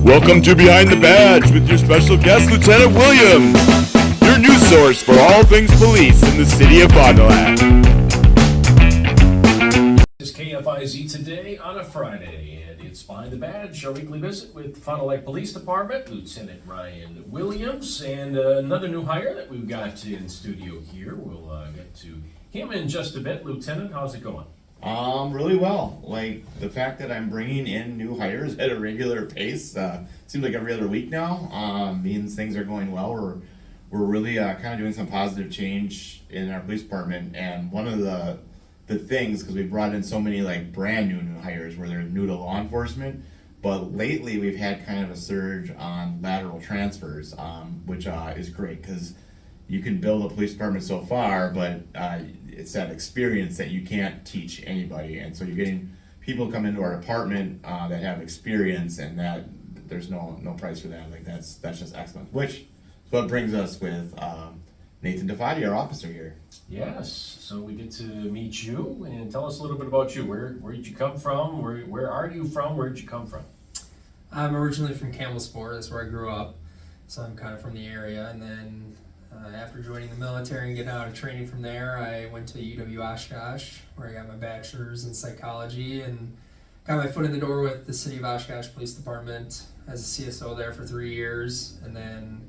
Welcome to Behind the Badge with your special guest, Lieutenant Williams, your news source for all things police in the city of Fond du Lac. This is KFIZ today on a Friday, and it's Behind the Badge, our weekly visit with Fond du Lac Police Department, Lieutenant Ryan Williams, and another new hire that we've got in studio here. We'll get to him in just a bit. Lieutenant, how's it going? Really well. Like the fact that I'm bringing in new hires at a regular pace, seems like every other week now, means things are going well. We're really kind of doing some positive change in our police department, and one of the things, because we brought in so many like brand new hires where they're new to law enforcement, but lately we've had kind of a surge on lateral transfers, which is great because you can build a police department so far, but it's that experience that you can't teach anybody, and so you're getting people come into our department that have experience, and that there's no price for that. Like that's just excellent. Which is what brings us with Nathan DeFati, our officer here. Yes, so we get to meet you and tell us a little bit about you. Where did you come from? Where are you from? Where did you come from? I'm originally from Campbellsport. That's where I grew up, so I'm kind of from the area. And then after joining the military and getting out of training from there, I went to UW Oshkosh, where I got my bachelor's in psychology and got my foot in the door with the City of Oshkosh Police Department as a CSO there for 3 years, and then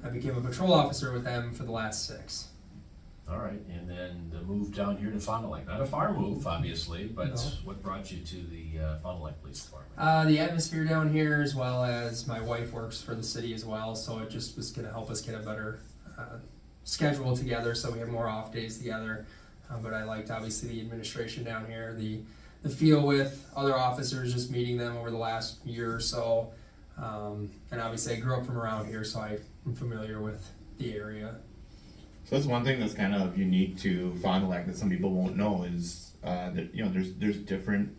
I became a patrol officer with them for the last 6. All right, and then the move down here to Fond du Lac. Not a far move, obviously, but No. what brought you to the Fond du Lac Police Department? The atmosphere down here, as well as my wife works for the city as well, so it just was going to help us get a better schedule together, so we have more off days together. But I liked obviously the administration down here, the feel with other officers, just meeting them over the last year or so. And obviously I grew up from around here, so I'm familiar with the area. So that's one thing that's kind of unique to Fond du Lac that some people won't know is that there's different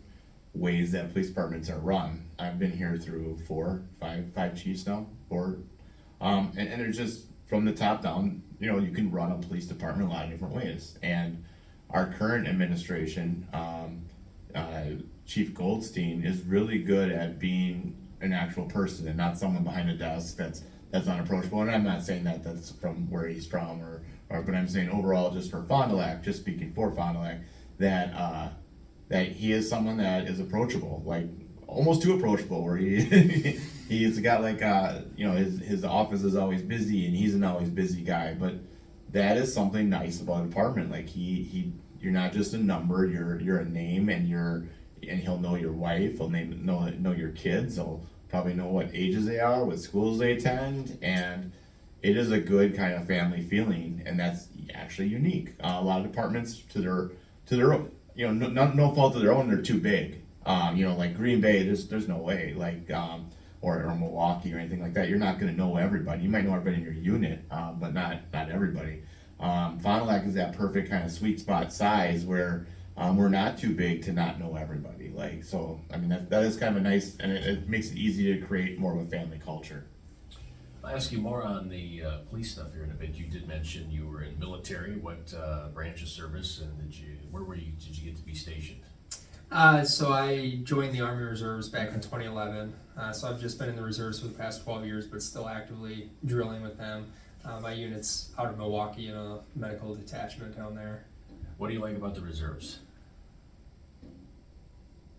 ways that police departments are run. I've been here through five chiefs now, and there's just from the top down, you can run a police department a lot of different ways. And our current administration, Chief Goldstein, is really good at being an actual person and not someone behind a desk that's unapproachable. And I'm not saying that that's from where he's from, but I'm saying overall, just for Fond du Lac, just speaking for Fond du Lac, that he is someone that is approachable, like almost too approachable, where he's got like his office is always busy and he's an always busy guy, but that is something nice about a department. Like you're not just a number, you're a name, and he'll know your wife, he'll know your kids, he'll probably know what ages they are, what schools they attend, and it is a good kind of family feeling, and that's actually unique. A lot of departments to their own, no fault of their own, they're too big. Like Green Bay, there's no way, like or Milwaukee or anything like that. You're not going to know everybody. You might know everybody in your unit, but not everybody. Fond du Lac is that perfect kind of sweet spot size where we're not too big to not know everybody. Like, so I mean that is kind of a nice, and it makes it easy to create more of a family culture. I'll ask you more on the police stuff here in a bit. You did mention you were in military. What branch of service, and did you get to be stationed? So I joined the Army Reserves back in 2011. So I've just been in the reserves for the past 12 years, but still actively drilling with them. My unit's out of Milwaukee in a medical detachment down there. What do you like about the reserves?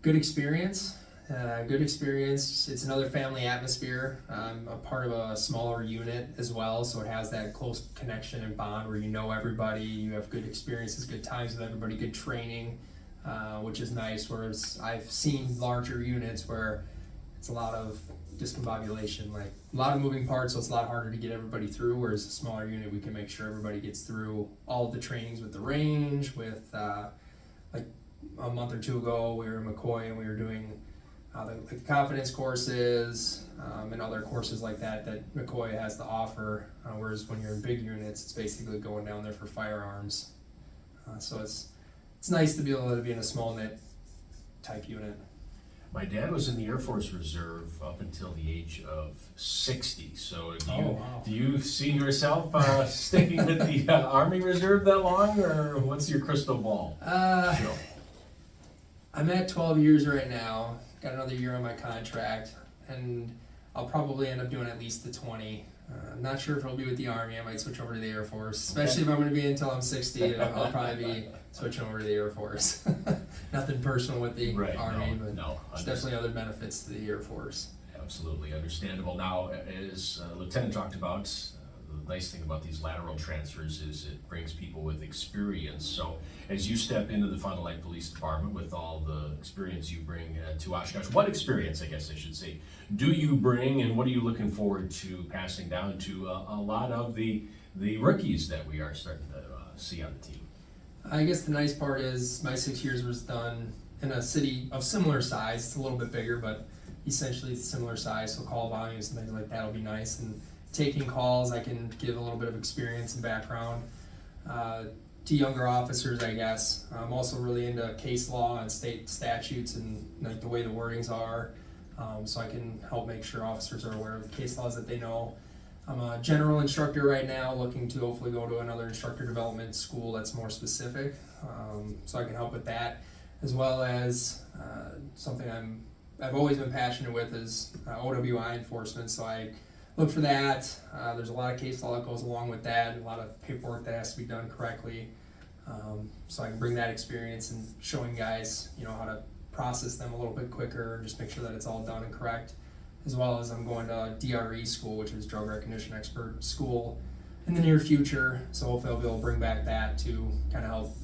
Good experience. It's another family atmosphere. I'm a part of a smaller unit as well, so it has that close connection and bond where you know everybody, you have good experiences, good times with everybody, good training. Which is nice, whereas I've seen larger units where it's a lot of discombobulation, like a lot of moving parts, so it's a lot harder to get everybody through, whereas a smaller unit, we can make sure everybody gets through all of the trainings with the range, with like a month or two ago, we were in McCoy and we were doing the confidence courses and other courses like that McCoy has to offer, whereas when you're in big units, it's basically going down there for firearms. So it's nice to be able to be in a small knit type unit. My dad was in the Air Force Reserve up until the age of 60. So do you see yourself sticking with the Army Reserve that long, or what's your crystal ball? I'm at 12 years right now. Got another year on my contract, and I'll probably end up doing at least the 20. I'm not sure if I'll be with the Army. I might switch over to the Air Force, especially if I'm going to be until I'm 60. I'll probably be switching over to the Air Force. Nothing personal with the Right, Army, but no, there's definitely other benefits to the Air Force. Absolutely understandable. Now, as Lieutenant talked about, the nice thing about these lateral transfers is it brings people with experience. So as you step into the Fond du Lac Police Department with all the experience you bring to Oshkosh, what experience, I guess I should say, do you bring, and what are you looking forward to passing down to a lot of the rookies that we are starting to see on the team? I guess the nice part is my 6 years was done in a city of similar size. It's a little bit bigger, but essentially it's similar size, so call volumes and things like that will be nice. And taking calls, I can give a little bit of experience and background to younger officers, I guess. I'm also really into case law and state statutes and like the way the wordings are, so I can help make sure officers are aware of the case laws that they know. I'm a general instructor right now, looking to hopefully go to another instructor development school that's more specific, so I can help with that, as well as something I've always been passionate with is OWI enforcement, so I look for that. There's a lot of case law that goes along with that, and a lot of paperwork that has to be done correctly, so I can bring that experience and showing guys, how to process them a little bit quicker, just make sure that it's all done and correct. As well as I'm going to DRE school, which is Drug Recognition Expert School, in the near future. So hopefully I'll be able to bring back that to kind of help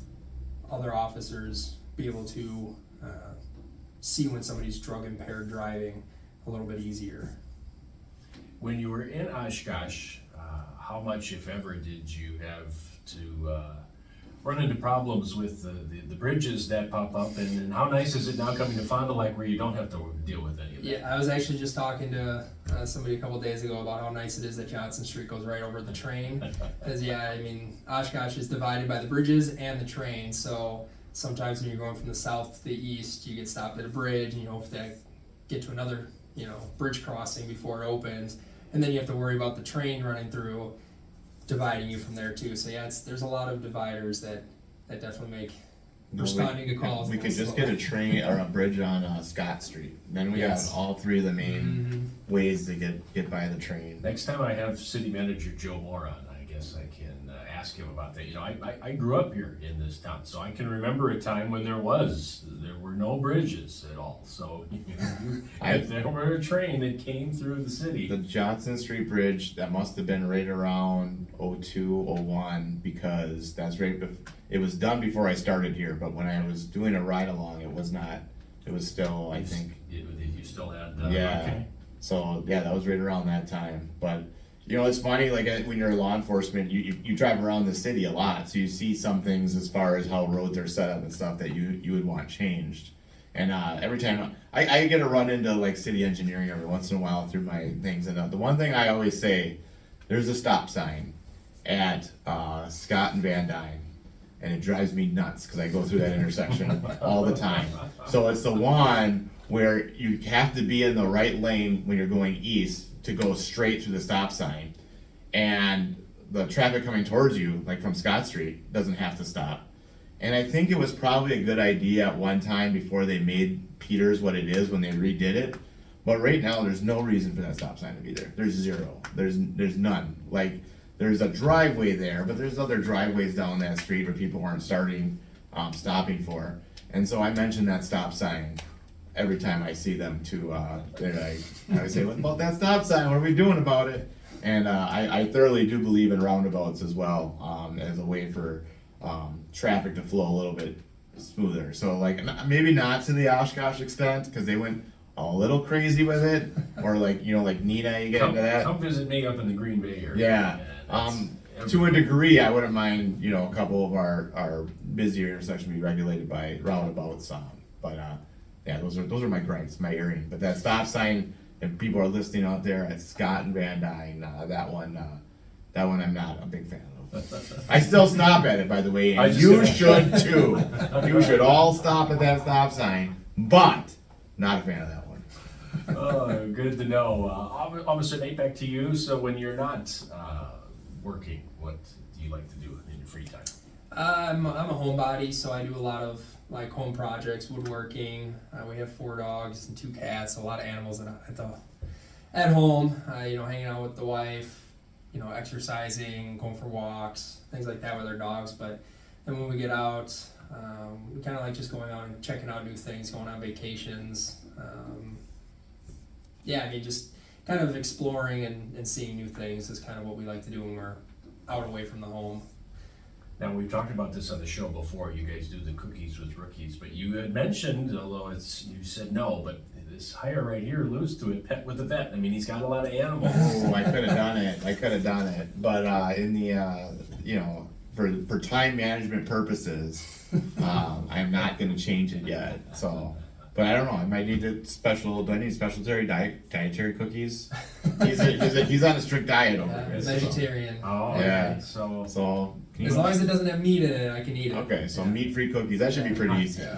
other officers be able to see when somebody's drug impaired driving a little bit easier. When you were in Oshkosh, how much, if ever, did you have to run into problems with the bridges that pop up, and how nice is it now coming to Fond du Lac where you don't have to deal with any of that? Yeah, I was actually just talking to somebody a couple days ago about how nice it is that Johnson Street goes right over the train. Because Oshkosh is divided by the bridges and the train, so sometimes when you're going from the south to the east, you get stopped at a bridge and you hope to get to another bridge crossing before it opens, and then you have to worry about the train running through, dividing you from there too. So yeah, there's a lot of dividers that definitely make responding to calls. We could just get a train or a bridge on Scott Street. Then we Yes. have all three of the main ways to get by the train. Next time I have City Manager Joe Moore on, I guess I can ask him about that. I grew up here in this town, so I can remember a time when there were no bridges at all. So if there were a train that came through the city. The Johnson Street Bridge, that must have been right around 02, 01, because that's right. It was done before I started here, but when I was doing a ride along, it was not. It was still, I think. You still had. Yeah. Okay. So yeah, that was right around that time. But it's funny. Like when you're law enforcement, you drive around the city a lot, so you see some things as far as how roads are set up and stuff that you would want changed. And every time I get to run into like city engineering every once in a while through my things, and the one thing I always say, there's a stop sign at Scott and Van Dyne, and it drives me nuts because I go through that intersection all the time. So it's the one where you have to be in the right lane when you're going east to go straight through the stop sign, and the traffic coming towards you, like from Scott Street, doesn't have to stop. And I think it was probably a good idea at one time before they made Peters what it is when they redid it. But right now, there's no reason for that stop sign to be there. There's zero. There's none. Like, there's a driveway there, but there's other driveways down that street where people aren't stopping for. And so I mention that stop sign every time I see them too. They're like, I say, what about that stop sign? What are we doing about it? And I thoroughly do believe in roundabouts as well, as a way for traffic to flow a little bit smoother. So like maybe not to the Oshkosh extent, because they went a little crazy with it, or like like Neenah, you get into that. Come visit me up in the Green Bay area. Yeah. To a degree, I wouldn't mind a couple of our busier intersections be regulated by roundabouts. But yeah, those are my gripes, my area. But that stop sign, if people are listening out there at Scott and Van Dyne, that one I'm not a big fan of. I still stop at it, by the way, and you should too. You should all stop at that stop sign, but not a fan of that one. Oh, good to know. Officer Nate, back to you. So when you're not working, what do you like to do in your free time? I'm a homebody, so I do a lot of like home projects, woodworking. We have 4 dogs and 2 cats, a lot of animals at at home, hanging out with the wife, exercising, going for walks, things like that with our dogs. But then when we get out, we kind of like just going out and checking out new things, going on vacations. Just kind of exploring and seeing new things is kind of what we like to do when we're out away from the home. Now, we've talked about this on the show before. You guys do the cookies with rookies, but you had mentioned, although you said no, but this hire right here alludes to it, Pet with a Vet. I mean, he's got a lot of animals. Oh, I could have done it. But in the for time management purposes, I'm not going to change it yet. So, but I don't know. I might need do I need dietary cookies? He's on a strict diet over here. Vegetarian. Oh, Yeah. okay. So As long as it doesn't have meat in it, I can eat it. Okay, so meat-free cookies. That should be pretty easy. I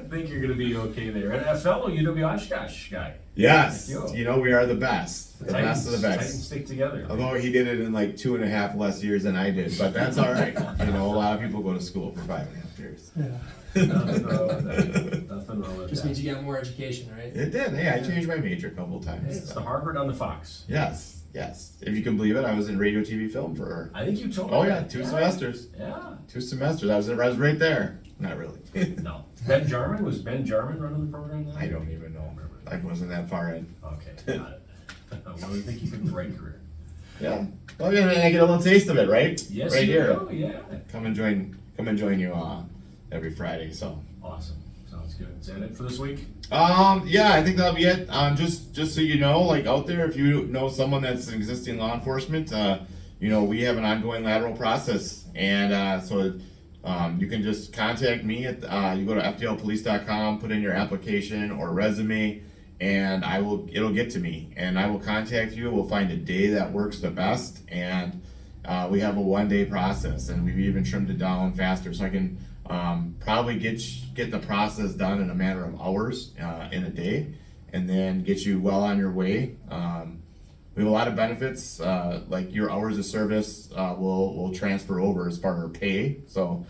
think you're going to be okay there. And a fellow UW Oshkosh guy. Yes, Thank you. you know we are the best. The best of the Titans best. stick together. Although he did it in like 2.5 less years than I did, but that's all right. A lot of people go to school for 5.5 years. Nothing wrong with that. Nothing wrong with Just that. means you got more education, right? It did. Yeah, I changed my major a couple times. It's the Harvard on the Fox. Yes. If you can believe it, I was in radio, TV, film for. I think you told me. Oh yeah, that. 2 semesters. Yeah. 2 semesters. I was right there. Not really. No. Was Ben Jarman running the program then? I don't even know. I wasn't that far in. Okay, got it. Well, I think you picked the right career. Yeah. Well, yeah, I get a little taste of it, right? Yes, right you here. do, yeah. Come and join you every Friday. So. Awesome. Sounds good. Is that it for this week? Yeah, I think that'll be it. Just so you know, like out there, if you know someone that's an existing law enforcement, we have an ongoing lateral process, and so you can just contact me at you go to fdlpolice.com, put in your application or resume, and it'll get to me, and I will contact you. We'll find a day that works the best, and we have a 1-day process, and we've even trimmed it down faster, so I can probably get the process done in a matter of hours in a day, and then get you well on your way. We have a lot of benefits, like your hours of service will transfer over as far as pay. So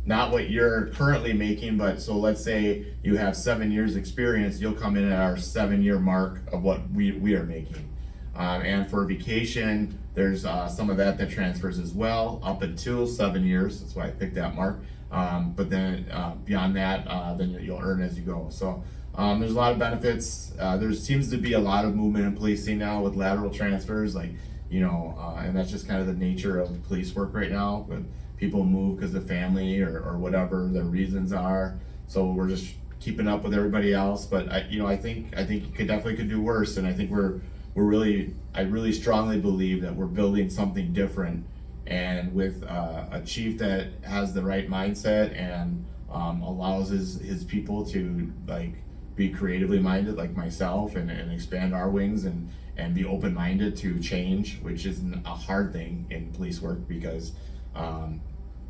not what you're currently making, but so let's say you have 7 years experience, you'll come in at our 7-year mark of what we are making. And for vacation, there's some of that transfers as well, up until 7 years. That's why I picked that mark. But then beyond that, then you'll earn as you go. So there's a lot of benefits. There seems to be a lot of movement in policing now with lateral transfers, and that's just kind of the nature of police work right now. But people move because of family or whatever their reasons are. So we're just keeping up with everybody else. But I think you could do worse. And I think I really strongly believe that we're building something different, and with a chief that has the right mindset and allows his people to be creatively minded like myself and expand our wings and be open-minded to change, which isn't a hard thing in police work, because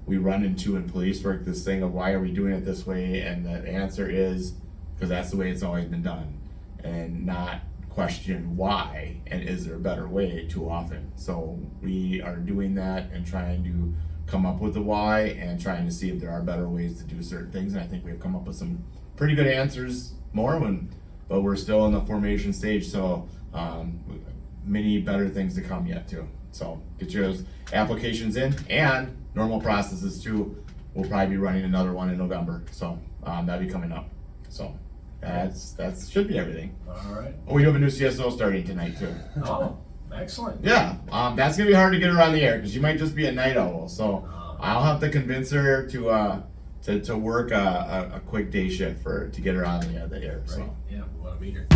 we run into in police work this thing of why are we doing it this way, and the answer is because that's the way it's always been done, and not question why and is there a better way too often. So we are doing that and trying to come up with the why and trying to see if there are better ways to do certain things, and I think we've come up with some pretty good answers but we're still in the formation stage, so many better things to come yet too. So get your applications in, and normal processes too. We'll probably be running another one in November, so that'll be coming up. So that should be everything. All right. Oh, we have a new CSO starting tonight too. Oh, excellent. Yeah, that's gonna be hard to get her on the air because she might just be a night owl. So I'll have to convince her to work a quick day shift to get her on the air. So. Right. Yeah, we want to meet her.